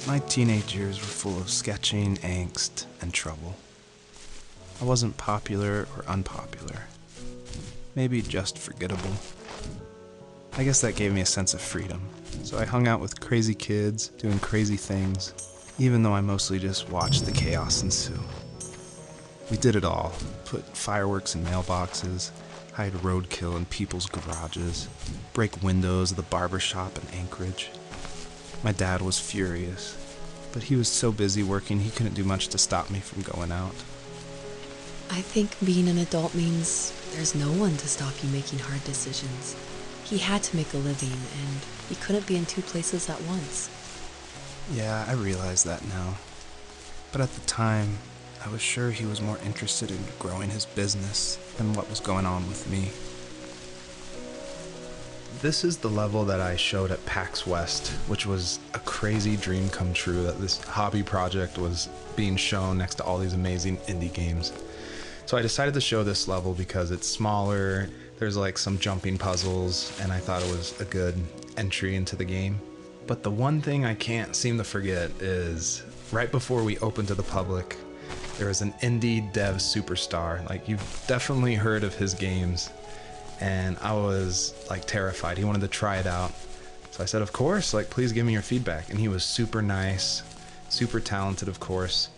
My teenage years were full of sketching, angst, and trouble. I wasn't popular or unpopular. Maybe just forgettable. I guess that gave me a sense of freedom, so I hung out with crazy kids, doing crazy things, even though I mostly just watched the chaos ensue. We did it all. Put fireworks in mailboxes, hide roadkill in people's garages, break windows of the barber shop in Anchorage. My dad was furious, but he was so busy working he couldn't do much to stop me from going out. I think being an adult means there's no one to stop you making hard decisions. He had to make a living, and he couldn't be in two places at once. Yeah, I realize that now. But at the time, I was sure he was more interested in growing his business than what was going on with me. This is the level that I showed at PAX West, which was a crazy dream come true that this hobby project was being shown next to all these amazing indie games. So I decided to show this level because it's smaller, there's like some jumping puzzles, and I thought it was a good entry into the game. But the one thing I can't seem to forget is right before we opened to the public, there was an indie dev superstar. Like, you've definitely heard of his games, and I was like terrified. He wanted to try it out. So I said, of course, like, please give me your feedback. And he was super nice, super talented, of course.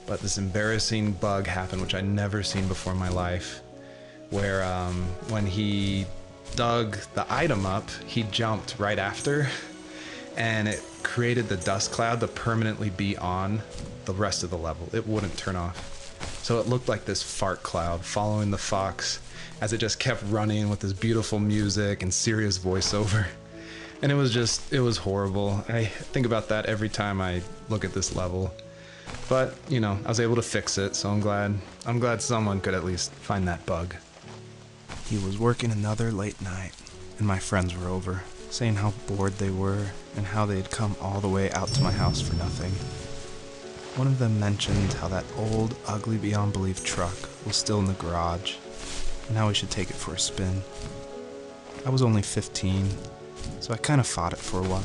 But this embarrassing bug happened, which I'd never seen before in my life, where when he dug the item up, he jumped right after, and it created the dust cloud to permanently be on the rest of the level. It wouldn't turn off. So it looked like this fart cloud following the fox as it just kept running with this beautiful music and serious voiceover. And it was horrible. I think about that every time I look at this level. But, you know, I was able to fix it, so I'm glad someone could at least find that bug. He was working another late night, and my friends were over, saying how bored they were and how they'd come all the way out to my house for nothing. One of them mentioned how that old, ugly beyond belief truck was still in the garage, and how we should take it for a spin. I was only 15, so I kind of fought it for a while.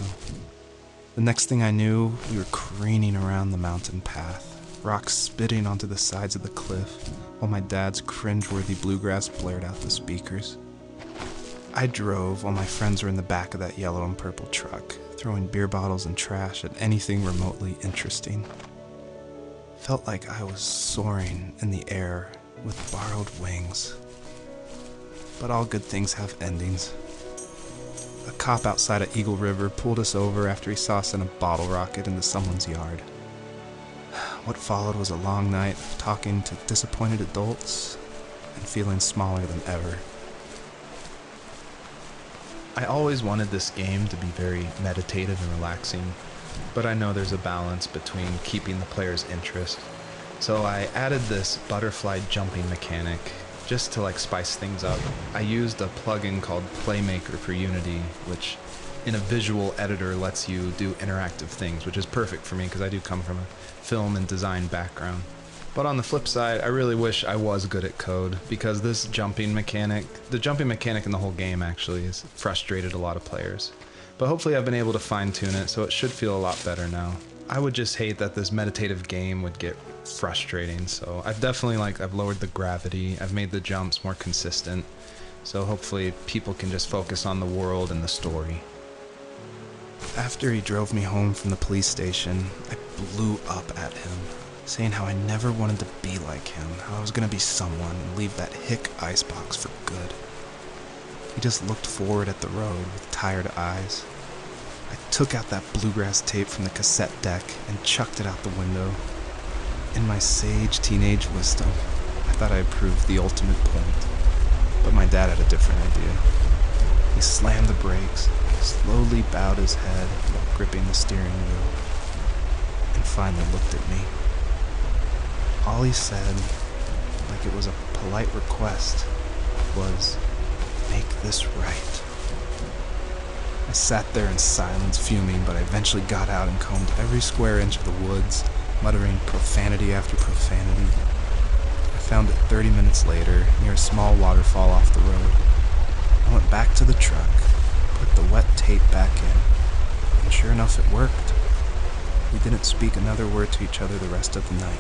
The next thing I knew, we were careening around the mountain path, rocks spitting onto the sides of the cliff, while my dad's cringeworthy bluegrass blared out the speakers. I drove while my friends were in the back of that yellow and purple truck, throwing beer bottles and trash at anything remotely interesting. Felt like I was soaring in the air with borrowed wings. But all good things have endings. A cop outside of Eagle River pulled us over after he saw us in a bottle rocket into someone's yard. What followed was a long night of talking to disappointed adults and feeling smaller than ever. I always wanted this game to be very meditative and relaxing, but I know there's a balance between keeping the player's interest. So I added this butterfly jumping mechanic just to like spice things up. I used a plugin called Playmaker for Unity, which in a visual editor lets you do interactive things, which is perfect for me because I do come from a film and design background. But on the flip side, I really wish I was good at code, because this jumping mechanic, the jumping mechanic in the whole game actually, has frustrated a lot of players. But hopefully I've been able to fine tune it, so it should feel a lot better now. I would just hate that this meditative game would get frustrating, so I've definitely I've lowered the gravity, I've made the jumps more consistent, so hopefully people can just focus on the world and the story. After he drove me home from the police station, I blew up at him, saying how I never wanted to be like him, how I was gonna be someone and leave that hick icebox for good. He just looked forward at the road with tired eyes. I took out that bluegrass tape from the cassette deck and chucked it out the window. In my sage teenage wisdom, I thought I proved the ultimate point, but my dad had a different idea. He slammed the brakes, slowly bowed his head while gripping the steering wheel, and finally looked at me. All he said, like it was a polite request, was, "Make this right." I sat there in silence, fuming, but I eventually got out and combed every square inch of the woods, muttering profanity after profanity. I found it 30 minutes later, near a small waterfall off the road. I went back to the truck, put the wet tape back in, and sure enough it worked. We didn't speak another word to each other the rest of the night.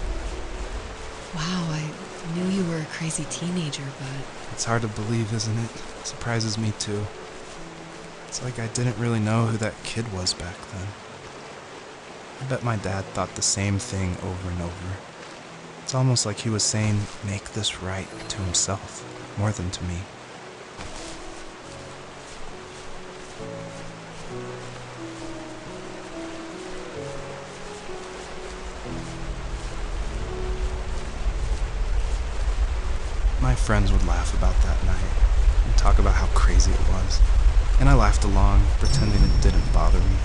Wow, I knew you were a crazy teenager, but It's hard to believe, isn't it? Surprises me too. It's like I didn't really know who that kid was back then. I bet my dad thought the same thing over and over. It's almost like he was saying, make this right to himself, more than to me. My friends would laugh about that night and talk about how crazy it was. And I laughed along, pretending it didn't bother me.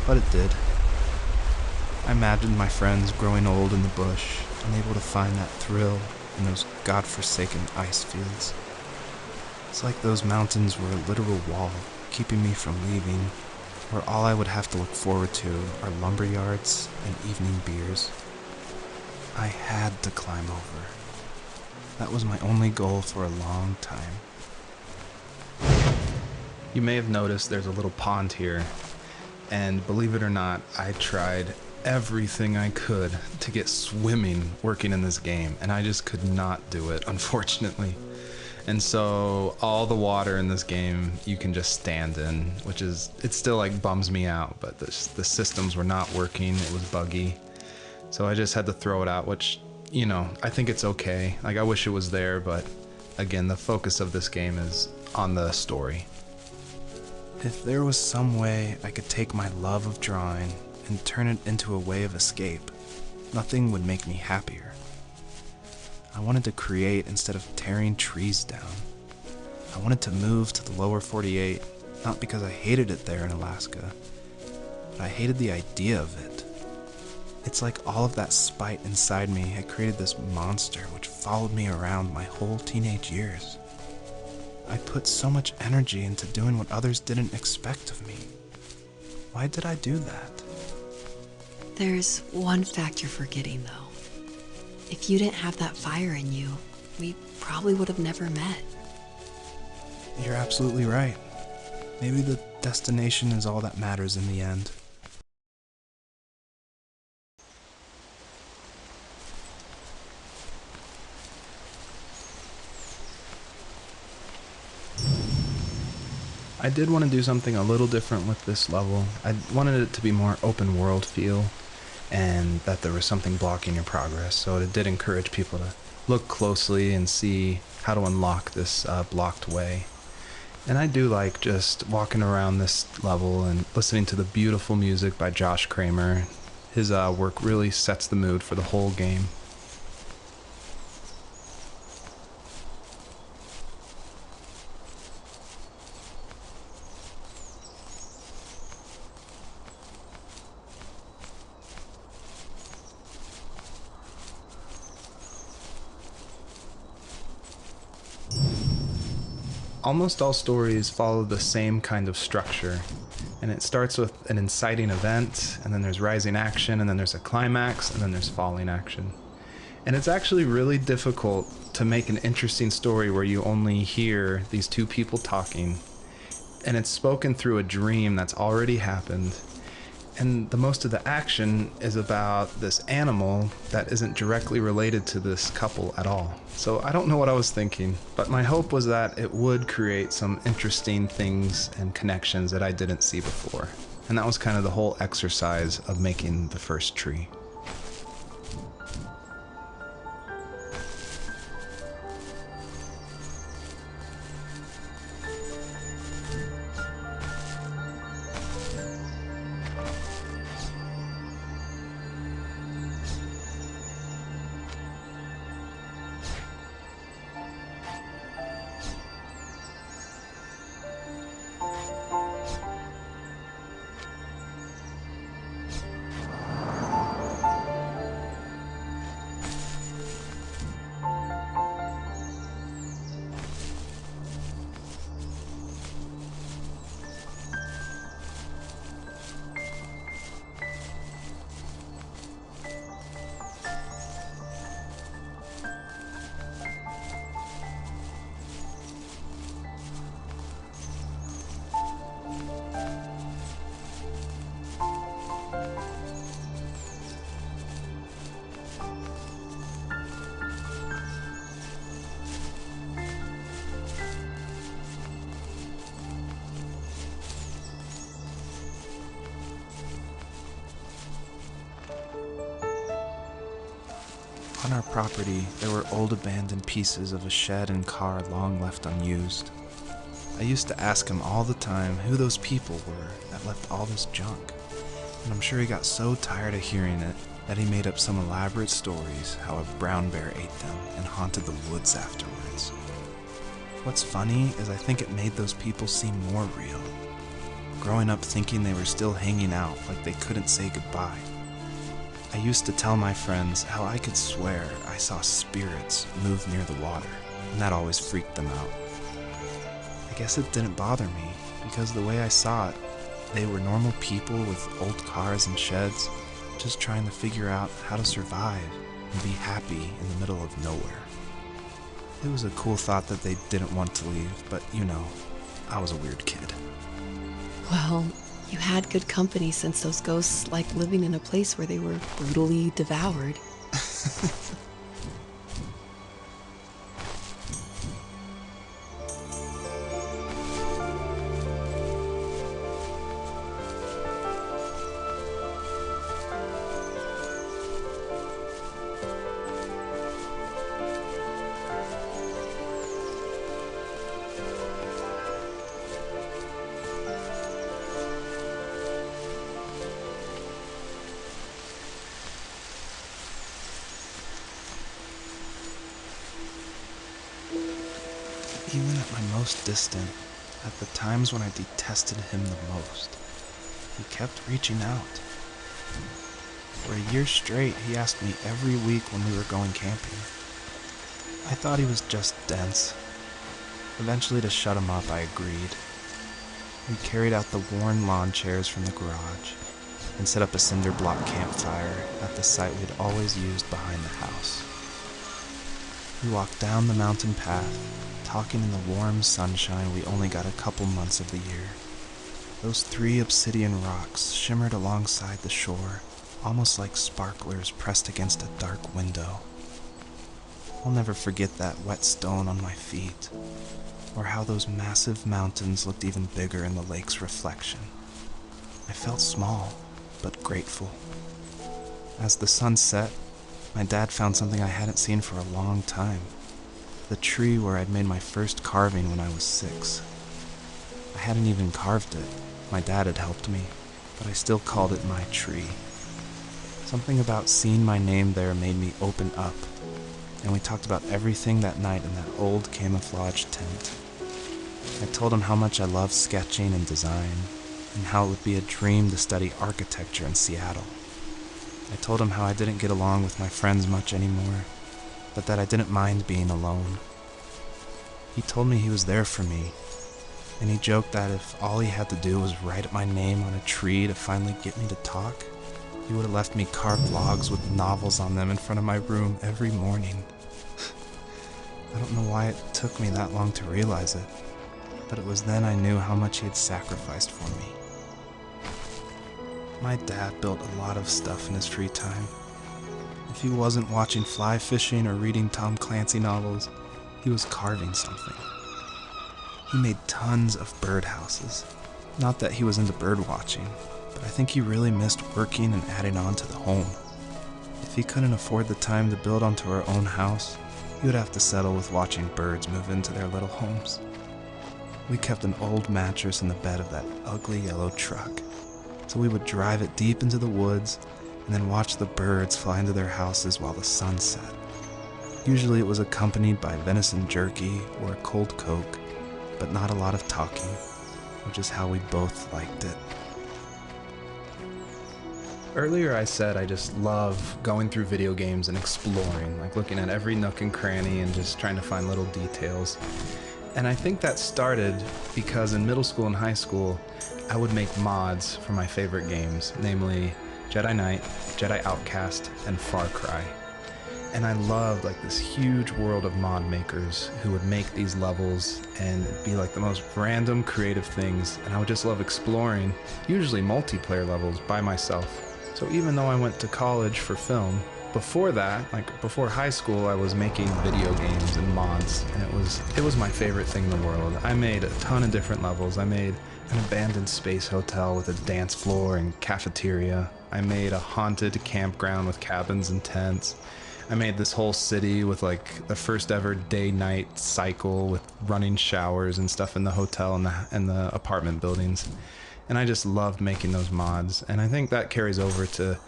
But it did. I imagined my friends growing old in the bush, unable to find that thrill in those godforsaken ice fields. It's like those mountains were a literal wall, keeping me from leaving, where all I would have to look forward to are lumber yards and evening beers. I had to climb over. That was my only goal for a long time. You may have noticed there's a little pond here, and believe it or not, I tried everything I could to get swimming working in this game, and I just could not do it, unfortunately. And so all the water in this game you can just stand in, which is, it still like bums me out, but the systems were not working, it was buggy. So I just had to throw it out, which, you know, I think it's okay. Like, I wish it was there, but again, the focus of this game is on the story. If there was some way I could take my love of drawing and turn it into a way of escape, nothing would make me happier. I wanted to create instead of tearing trees down. I wanted to move to the lower 48, not because I hated it there in Alaska, but I hated the idea of it. It's like all of that spite inside me had created this monster which followed me around my whole teenage years. I put so much energy into doing what others didn't expect of me. Why did I do that? there's one fact you're forgetting, though. If you didn't have that fire in you, we probably would have never met. You're absolutely right. Maybe the destination is all that matters in the end. I did want to do something a little different with this level. I wanted it to be more open world feel, and that there was something blocking your progress. So it did encourage people to look closely and see how to unlock this blocked way. And I do like just walking around this level and listening to the beautiful music by Josh Kramer. His work really sets the mood for the whole game. Almost all stories follow the same kind of structure, and it starts with an inciting event, and then there's rising action, and then there's a climax, and then there's falling action. And it's actually really difficult to make an interesting story where you only hear these two people talking, and it's spoken through a dream that's already happened. And the most of the action is about this animal that isn't directly related to this couple at all. So I don't know what I was thinking, but my hope was that it would create some interesting things and connections that I didn't see before. And that was kind of the whole exercise of making the first tree. On our property, there were old abandoned pieces of a shed and car long left unused. I used to ask him all the time who those people were that left all this junk, and I'm sure he got so tired of hearing it that he made up some elaborate stories how a brown bear ate them and haunted the woods afterwards. What's funny is I think it made those people seem more real, growing up thinking they were still hanging out like they couldn't say goodbye. I used to tell my friends how I could swear I saw spirits move near the water, and that always freaked them out. I guess it didn't bother me, because the way I saw it, they were normal people with old cars and sheds, just trying to figure out how to survive and be happy in the middle of nowhere. It was a cool thought that they didn't want to leave, but you know, I was a weird kid. Well, you had good company since those ghosts like living in a place where they were brutally devoured. Even at my most distant, at the times when I detested him the most, he kept reaching out. For a year straight, he asked me every week when we were going camping. I thought he was just dense. Eventually, to shut him up, I agreed. We carried out the worn lawn chairs from the garage and set up a cinder block campfire at the site we'd always used behind the house. We walked down the mountain path, talking in the warm sunshine we only got a couple months of the year. Those 3 obsidian rocks shimmered alongside the shore, almost like sparklers pressed against a dark window. I'll never forget that wet stone on my feet, or how those massive mountains looked even bigger in the lake's reflection. I felt small, but grateful. As the sun set, my dad found something I hadn't seen for a long time. The tree where I'd made my first carving when I was 6. I hadn't even carved it. My dad had helped me, but I still called it my tree. Something about seeing my name there made me open up, and we talked about everything that night in that old camouflage tent. I told him how much I loved sketching and design, and how it would be a dream to study architecture in Seattle. I told him how I didn't get along with my friends much anymore, but that I didn't mind being alone. He told me he was there for me, and he joked that if all he had to do was write my name on a tree to finally get me to talk, he would have left me carved logs with novels on them in front of my room every morning. I don't know why it took me that long to realize it, but it was then I knew how much he had sacrificed for me. My dad built a lot of stuff in his free time. If he wasn't watching fly fishing or reading Tom Clancy novels, he was carving something. He made tons of birdhouses. Not that he was into bird watching, but I think he really missed working and adding on to the home. If he couldn't afford the time to build onto our own house, he would have to settle with watching birds move into their little homes. We kept an old mattress in the bed of that ugly yellow truck, so we would drive it deep into the woods and then watch the birds fly into their houses while the sun set. Usually it was accompanied by venison jerky or a cold Coke, but not a lot of talking, which is how we both liked it. Earlier I said I just love going through video games and exploring, like looking at every nook and cranny and just trying to find little details. And I think that started because in middle school and high school, I would make mods for my favorite games, namely Jedi Knight, Jedi Outcast, and Far Cry. And I loved like this huge world of mod makers who would make these levels and it'd be like the most random creative things, and I would just love exploring, usually multiplayer levels by myself. So even though I went to college for film, before that, like before high school, I was making video games and mods, and it was my favorite thing in the world. I made a ton of different levels. I made an abandoned space hotel with a dance floor and cafeteria. I made a haunted campground with cabins and tents. I made this whole city with like the first ever day-night cycle with running showers and stuff in the hotel and the apartment buildings. And I just loved making those mods. And I think that carries over to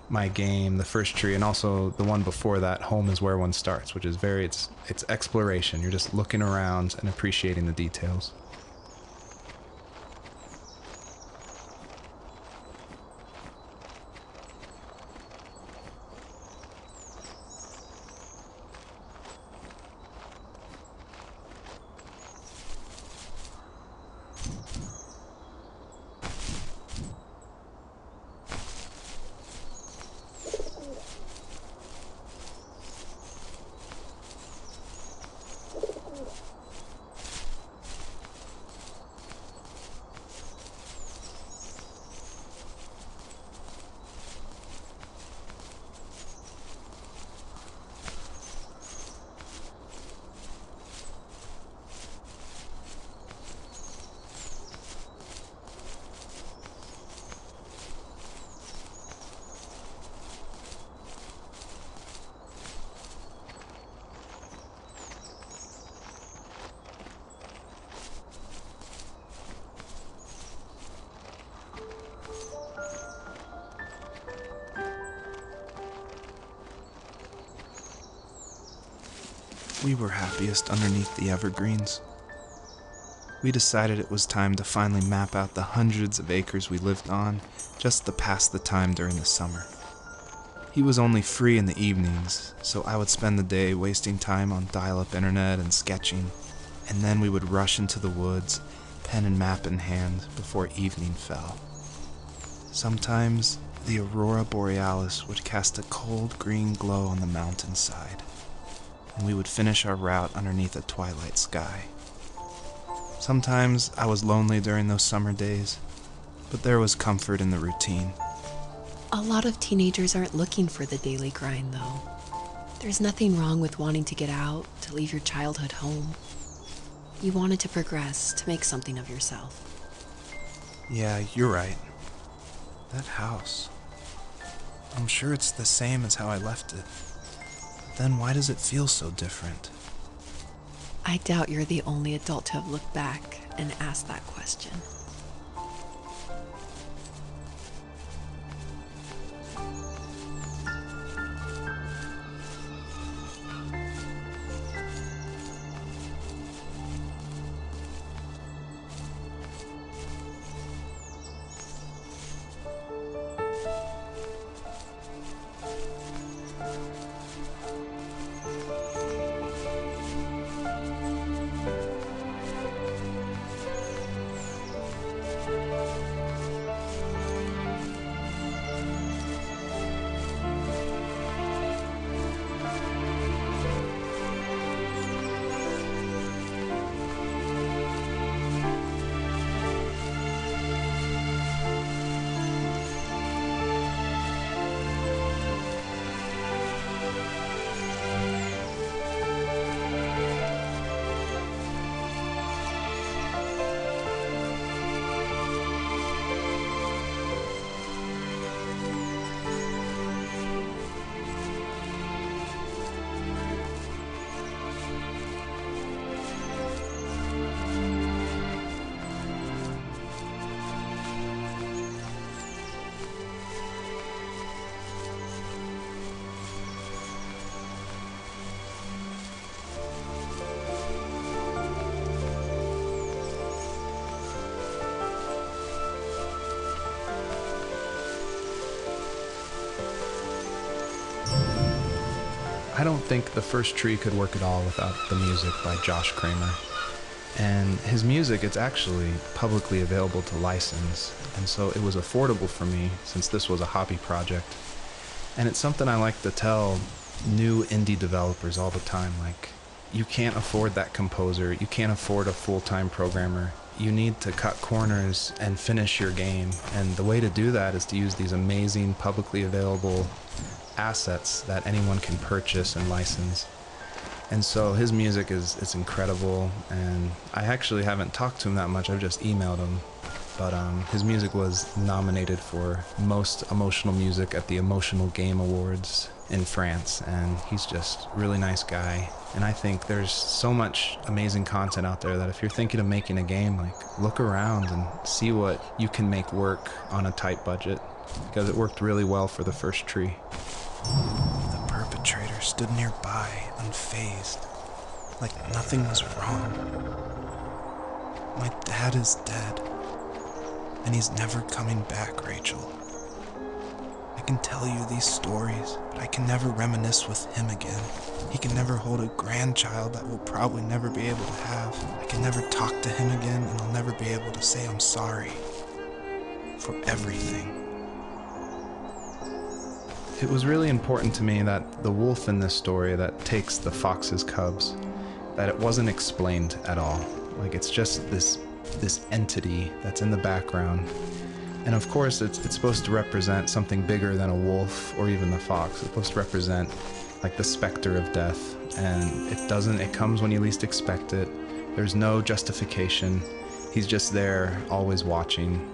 my game, the first tree, and also the one before that, Home is Where One Starts, which is it's exploration. You're just looking around and appreciating the details. We were happiest underneath the evergreens. We decided it was time to finally map out the hundreds of acres we lived on just to pass the time during the summer. He was only free in the evenings, so I would spend the day wasting time on dial-up internet and sketching, and then we would rush into the woods, pen and map in hand, before evening fell. Sometimes, the aurora borealis would cast a cold green glow on the mountainside, and we would finish our route underneath a twilight sky. Sometimes I was lonely during those summer days, but there was comfort in the routine. A lot of teenagers aren't looking for the daily grind, though. There's nothing wrong with wanting to get out, to leave your childhood home. You wanted to progress, to make something of yourself. Yeah, you're right. That house. I'm sure it's the same as how I left it. But then why does it feel so different? I doubt you're the only adult to have looked back and asked that question. I don't think The First Tree could work at all without the music by Josh Kramer. And his music, it's actually publicly available to license, and so it was affordable for me since this was a hobby project. And it's something I like to tell new indie developers all the time, like, you can't afford that composer, you can't afford a full-time programmer. You need to cut corners and finish your game, and the way to do that is to use these amazing publicly available assets that anyone can purchase and license. And so his music is incredible, and I actually haven't talked to him that much. I've just emailed him, but his music was nominated for Most Emotional Music at the Emotional Game Awards in France, and he's just a really nice guy. And I think there's so much amazing content out there that if you're thinking of making a game, like, look around and see what you can make work on a tight budget, because it worked really well for the first tree. The perpetrator stood nearby, unfazed, like nothing was wrong. My dad is dead, and he's never coming back, Rachel. I can tell you these stories, but I can never reminisce with him again. He can never hold a grandchild that we'll probably never be able to have. I can never talk to him again, and I'll never be able to say I'm sorry for everything. It was really important to me that the wolf in this story that takes the fox's cubs, that it wasn't explained at all. Like, it's just this entity that's in the background. And of course, it's supposed to represent something bigger than a wolf or even the fox. It's supposed to represent like the specter of death. And it comes when you least expect it. There's no justification. He's just there, always watching.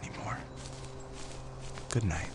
Anymore. Good night.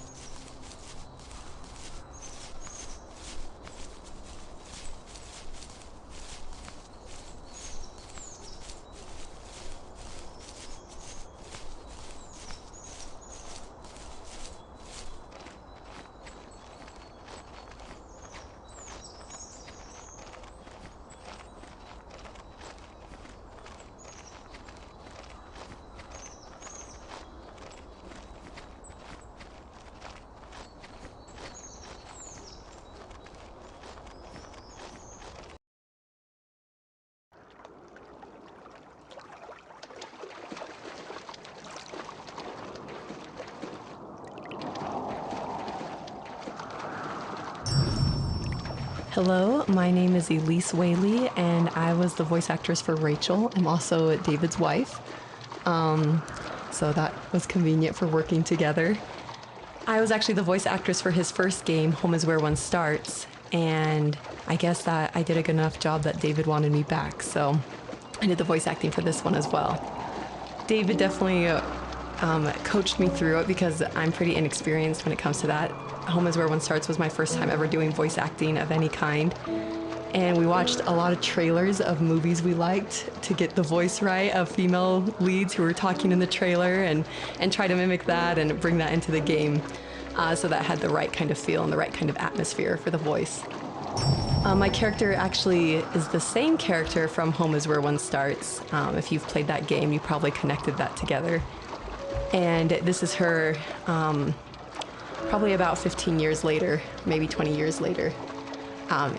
Hello, my name is Elise Wehle, and I was the voice actress for Rachel. I'm also David's wife, so that was convenient for working together. I was actually the voice actress for his first game, Home is Where One Starts, and I guess that I did a good enough job that David wanted me back, so I did the voice acting for this one as well. David definitely coached me through it because I'm pretty inexperienced when it comes to that. Home is Where One Starts was my first time ever doing voice acting of any kind. And we watched a lot of trailers of movies we liked to get the voice right of female leads who were talking in the trailer and try to mimic that and bring that into the game so that had the right kind of feel and the right kind of atmosphere for the voice. My character actually is the same character from Home is Where One Starts. If you've played that game, you probably connected that together. And this is her probably about 15 years later, maybe 20 years later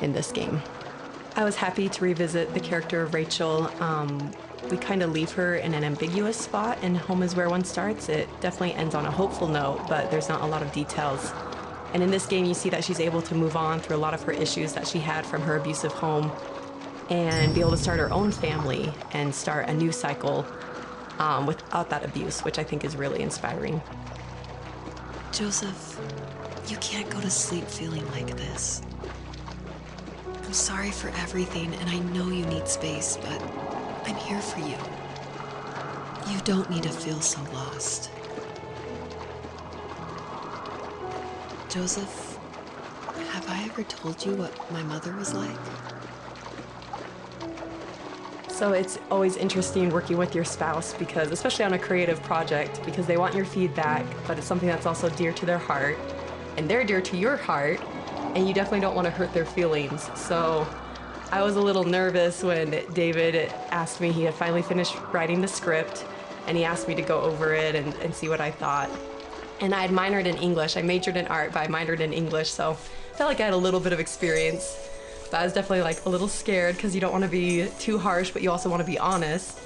in this game. I was happy to revisit the character of Rachel. We kind of leave her in an ambiguous spot in Home is Where One Starts. It definitely ends on a hopeful note, but there's not a lot of details. And in this game, you see that she's able to move on through a lot of her issues that she had from her abusive home and be able to start her own family and start a new cycle without that abuse, which I think is really inspiring. Joseph, you can't go to sleep feeling like this. I'm sorry for everything, and I know you need space, but I'm here for you. You don't need to feel so lost. Joseph, have I ever told you what my mother was like? So it's always interesting working with your spouse because, especially on a creative project, because they want your feedback, but it's something that's also dear to their heart, and they're dear to your heart, and you definitely don't want to hurt their feelings. So I was a little nervous when David asked me, he had finally finished writing the script, and he asked me to go over it and see what I thought. And I had minored in English. I majored in art, but I minored in English, so I felt like I had a little bit of experience. But I was definitely like a little scared because you don't want to be too harsh, but you also want to be honest.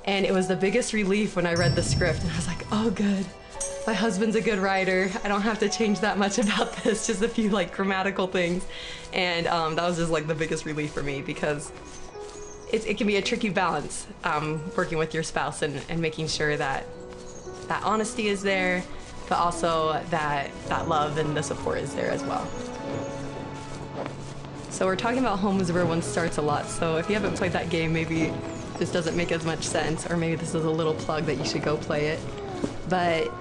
And it was the biggest relief when I read the script, and I was like, oh, good. My husband's a good writer. I don't have to change that much about this, just a few like grammatical things. And that was just like the biggest relief for me because it can be a tricky balance working with your spouse and making sure that that honesty is there, but also that love and the support is there as well. So we're talking about Home is Where One Starts a lot, so if you haven't played that game, maybe this doesn't make as much sense, or maybe this is a little plug that you should go play it. But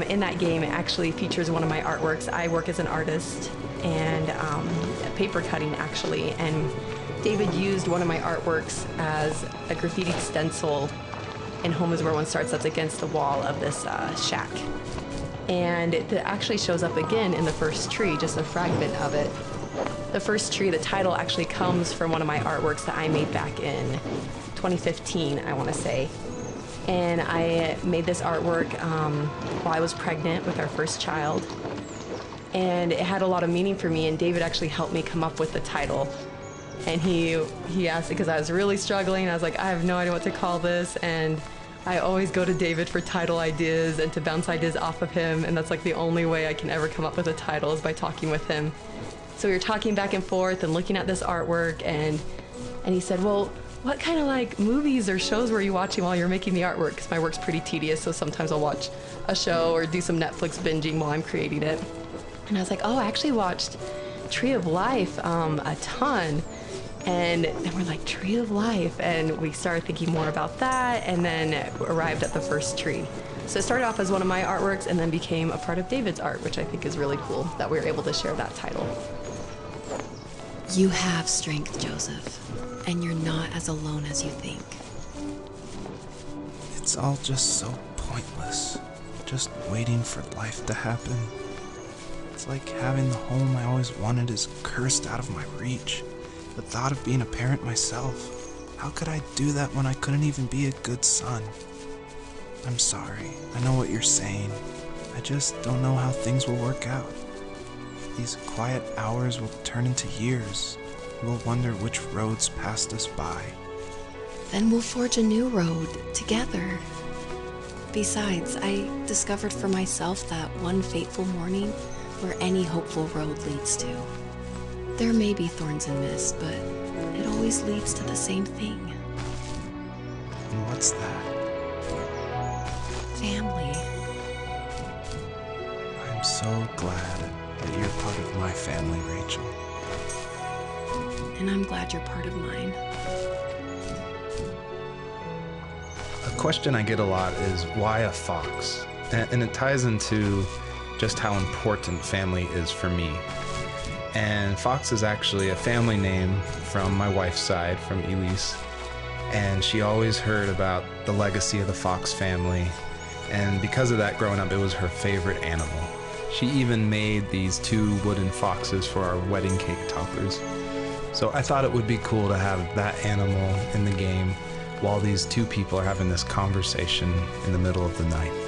in that game, it actually features one of my artworks. I work as an artist and paper cutting, actually, and David used one of my artworks as a graffiti stencil in Home is Where One Starts that's against the wall of this shack. And it actually shows up again in the first tree, just a fragment of it. The first tree, the title actually comes from one of my artworks that I made back in 2015, I want to say. And I made this artwork while I was pregnant with our first child. And it had a lot of meaning for me, and David actually helped me come up with the title. And he asked, because I was really struggling, I was like, I have no idea what to call this, and I always go to David for title ideas and to bounce ideas off of him, and that's like the only way I can ever come up with a title is by talking with him. So we were talking back and forth and looking at this artwork, and he said, well, what kind of like movies or shows were you watching while you're making the artwork? Because my work's pretty tedious, so sometimes I'll watch a show or do some Netflix binging while I'm creating it. And I was like, oh, I actually watched Tree of Life a ton. And then we're like, Tree of Life, and we started thinking more about that, and then arrived at the first tree. So it started off as one of my artworks and then became a part of David's art, which I think is really cool that we were able to share that title. You have strength, Joseph, and you're not as alone as you think. It's all just so pointless, just waiting for life to happen. It's like having the home I always wanted is cursed out of my reach. The thought of being a parent myself, how could I do that when I couldn't even be a good son? I'm sorry, I know what you're saying. I just don't know how things will work out. These quiet hours will turn into years. We'll wonder which roads passed us by. Then we'll forge a new road together. Besides, I discovered for myself that one fateful morning where any hopeful road leads to. There may be thorns and mist, but it always leads to the same thing. And what's that? Family. I'm so glad that you're part of my family, Rachel. And I'm glad you're part of mine. A question I get a lot is why a fox? And it ties into just how important family is for me. And Fox is actually a family name from my wife's side, from Elise. And she always heard about the legacy of the Fox family. And because of that, growing up, it was her favorite animal. She even made these 2 wooden foxes for our wedding cake toppers. So I thought it would be cool to have that animal in the game while these 2 people are having this conversation in the middle of the night.